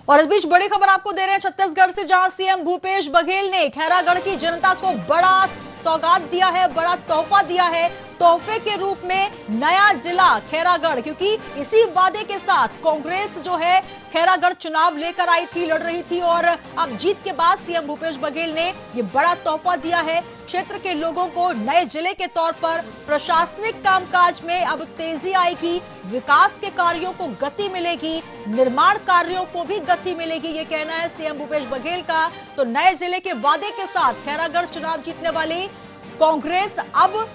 और इस बीच बड़ी खबर आपको दे रहे हैं छत्तीसगढ़ से, जहां सीएम भूपेश बघेल ने खैरागढ़ की जनता को बड़ा सौगात दिया है, बड़ा तोहफा दिया है। तोहफे के रूप में नया जिला खैरागढ़, क्योंकि इसी वादे के साथ कांग्रेस जो है खैरागढ़ चुनाव लेकर आई थी, लड़ रही थी, और अब जीत के बाद सीएम भूपेश बघेल ने ये बड़ा तोहफा दिया है। क्षेत्र के लोगों को नए जिले के तौर पर प्रशासनिक कामकाज में अब तेजी आएगी, विकास के कार्यों को गति मिलेगी, निर्माण कार्यों को भी गति मिलेगी, ये कहना है सीएम भूपेश बघेल का। तो नए जिले के वादे के साथ खैरागढ़ चुनाव जीतने वाली कांग्रेस अब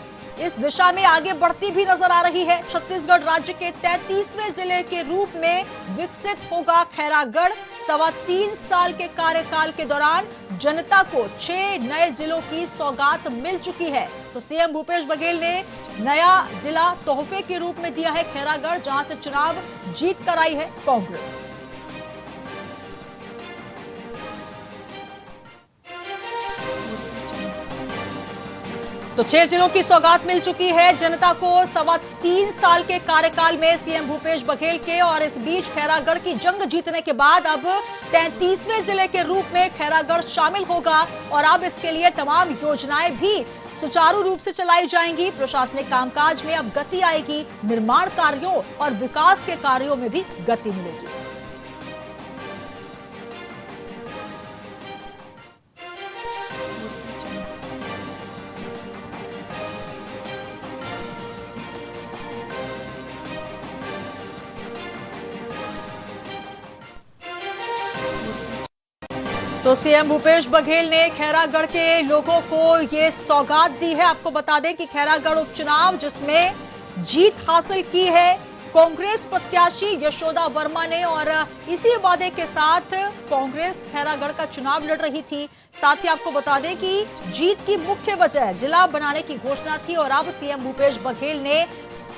इस दिशा में आगे बढ़ती भी नजर आ रही है। छत्तीसगढ़ राज्य के 33वें जिले के रूप में विकसित होगा खैरागढ़। 3.25 साल के कार्यकाल के दौरान जनता को 6 नए जिलों की सौगात मिल चुकी है। तो सीएम भूपेश बघेल ने नया जिला तोहफे के रूप में दिया है खैरागढ़, जहां से चुनाव जीत कर आई है कांग्रेस। तो 6 जिलों की सौगात मिल चुकी है जनता को 3.25 साल के कार्यकाल में सीएम भूपेश बघेल के। और इस बीच खैरागढ़ की जंग जीतने के बाद अब 33वें जिले के रूप में खैरागढ़ शामिल होगा, और अब इसके लिए तमाम योजनाएं भी सुचारू रूप से चलाई जाएंगी। प्रशासनिक कामकाज में अब गति आएगी, निर्माण कार्यों और विकास के कार्यों में भी गति मिलेगी। तो सीएम भूपेश बघेल ने खैरागढ़ के लोगों को ये सौगात दी है। आपको बता दें कि खैरागढ़ उपचुनाव जिसमें जीत हासिल की है कांग्रेस प्रत्याशी यशोदा वर्मा ने, और इसी वादे के साथ कांग्रेस खैरागढ़ का चुनाव लड़ रही थी। साथ ही आपको बता दें कि जीत की मुख्य वजह जिला बनाने की घोषणा थी, और अब सीएम भूपेश बघेल ने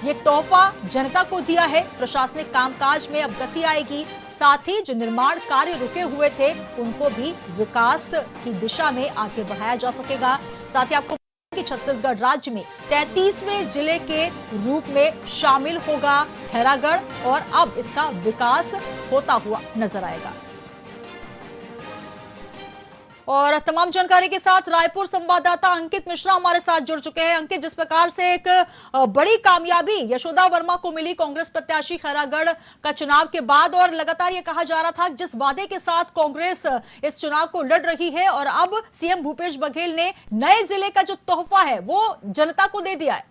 ये तोहफा जनता को दिया है। प्रशासनिक कामकाज में अब गति आएगी, साथ ही जो निर्माण कार्य रुके हुए थे उनको भी विकास की दिशा में आगे बढ़ाया जा सकेगा। साथ ही आपको कि छत्तीसगढ़ राज्य में 33वें जिले के रूप में शामिल होगा खैरागढ़, और अब इसका विकास होता हुआ नजर आएगा। और तमाम जानकारी के साथ रायपुर संवाददाता अंकित मिश्रा हमारे साथ जुड़ चुके हैं। अंकित, जिस प्रकार से एक बड़ी कामयाबी यशोदा वर्मा को मिली कांग्रेस प्रत्याशी खैरागढ़ का चुनाव के बाद, और लगातार ये कहा जा रहा था जिस वादे के साथ कांग्रेस इस चुनाव को लड़ रही है, और अब सीएम भूपेश बघेल ने नए जिले का जो तोहफा है वो जनता को दे दिया है।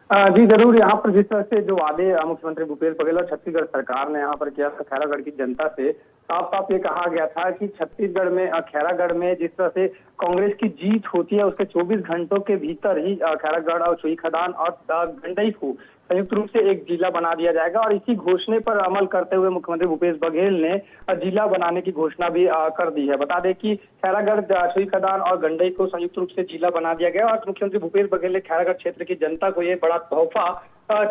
जी जरूर, यहाँ पर जिस तरह से जो वादे मुख्यमंत्री भूपेश बघेल और छत्तीसगढ़ सरकार ने यहाँ पर किया था खैरागढ़ की जनता से, साफ साफ ये कहा गया था कि छत्तीसगढ़ में खैरागढ़ में जिस तरह से कांग्रेस की जीत होती है उसके 24 घंटों के भीतर ही खैरागढ़ और छुई खदान और गंडई को संयुक्त रूप से एक जिला बना दिया जाएगा। और इसी घोषणा पर अमल करते हुए मुख्यमंत्री भूपेश बघेल ने जिला बनाने की घोषणा भी कर दी है। बता दें कि खैरागढ़, छुई खदान और गंडई को संयुक्त रूप से जिला बना दिया गया, और मुख्यमंत्री भूपेश बघेल ने खैरागढ़ क्षेत्र की जनता को ये बड़ा तोहफा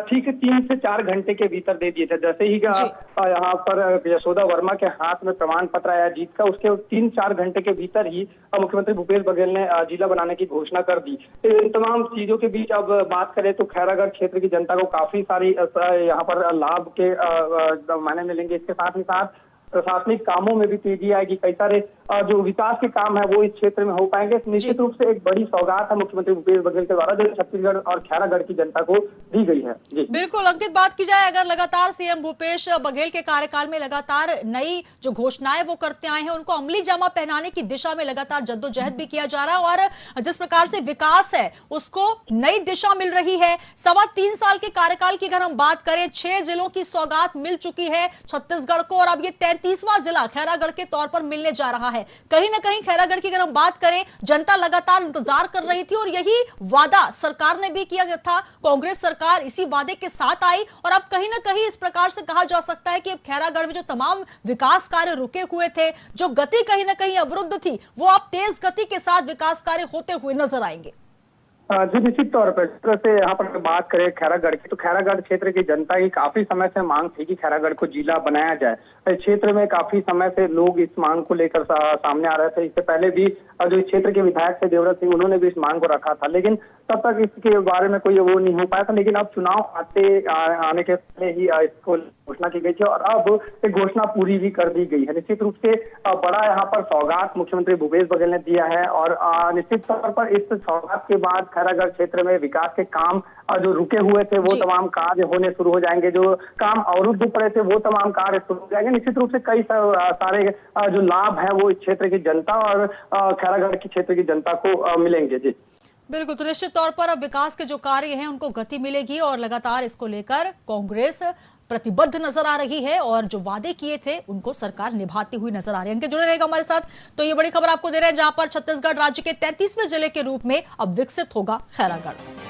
ठीक 3 से 4 घंटे के भीतर दे दिए थे। जैसे ही यहाँ पर यशोदा वर्मा के हाथ में प्रमाण पत्र आया जीत का, उसके 3-4 घंटे के भीतर ही मुख्यमंत्री भूपेश बघेल ने जिला बनाने की घोषणा कर दी। इन तमाम चीजों के बीच अब बात करें तो खैरागढ़ क्षेत्र की जनता को काफी सारी यहाँ पर लाभ के मायने मिलेंगे। इसके साथ ही साथ प्रशासनिक कामों में भी तेजी आएगी, कई सारे जो विकास के काम है वो इस क्षेत्र में हो पाएंगे। निश्चित रूप से एक बड़ी सौगात है मुख्यमंत्री भूपेश बघेल के द्वारा जो छत्तीसगढ़ और खैरागढ़ की जनता को दी गई है। जी बिल्कुल अंकित, बात की जाए अगर लगातार सीएम भूपेश बघेल के कार्यकाल में लगातार नई जो घोषणाएं वो करते आए हैं, उनको अमली जामा पहनाने की दिशा में लगातार जद्दोजहद भी किया जा रहा है, और जिस प्रकार से विकास है उसको नई दिशा मिल रही है। 3.25 साल के कार्यकाल की अगर हम बात करें, 6 जिलों की सौगात मिल चुकी है छत्तीसगढ़ को, और अब ये 33वां जिला खैरागढ़ के तौर पर मिलने जा रहा है। कहीं ना कहीं खैरागढ़ की अगर हम बात करें, जनता लगातार इंतजार कर रही थी, और यही वादा सरकार ने भी किया गया था। कांग्रेस सरकार इसी वादे के साथ आई, और अब कहीं ना कहीं इस प्रकार से कहा जा सकता है कि अब खैरागढ़ में जो तमाम विकास कार्य रुके हुए थे, जो गति कहीं ना कहीं अवरुद्ध थी, वो अब तेज गति के साथ विकास कार्य होते हुए नजर आएंगे। जी निश्चित तौर पर जिस तरह से यहाँ पर बात करें खैरागढ़ की, तो खैरागढ़ क्षेत्र की जनता की काफी समय से मांग थी कि खैरागढ़ को जिला बनाया जाए। इस क्षेत्र में काफी समय से लोग इस मांग को लेकर सामने आ रहे थे। इससे पहले भी जो इस क्षेत्र के विधायक थे देवव्रत सिंह, उन्होंने भी इस मांग को रखा था, लेकिन तब तक इसके बारे में कोई वो नहीं हो पाया था। लेकिन अब चुनाव आने के पहले ही इसको घोषणा की गई थी और अब ये घोषणा पूरी भी कर दी गई है। निश्चित रूप से बड़ा यहाँ पर सौगात मुख्यमंत्री भूपेश बघेल ने दिया है और निश्चित तौर पर इस सौगात के बाद खैरागढ़ क्षेत्र में विकास के काम जो रुके हुए थे वो तमाम कार्य होने शुरू हो जाएंगे, जो काम अवरुद्ध पड़े थे वो तमाम कार्य शुरू हो जाएंगे। निश्चित रूप से कई सारे जो लाभ है वो इस क्षेत्र की जनता और खैरागढ़ की क्षेत्र की जनता को मिलेंगे। जी बिल्कुल, तो निश्चित तौर पर अब विकास के जो कार्य हैं उनको गति मिलेगी और लगातार इसको लेकर कांग्रेस प्रतिबद्ध नजर आ रही है और जो वादे किए थे उनको सरकार निभाती हुई नजर आ रही है। इनके जुड़े रहेगा हमारे साथ। तो ये बड़ी खबर आपको दे रहे हैं जहां पर छत्तीसगढ़ राज्य के 33वें जिले के रूप में अब विकसित होगा खैरागढ़।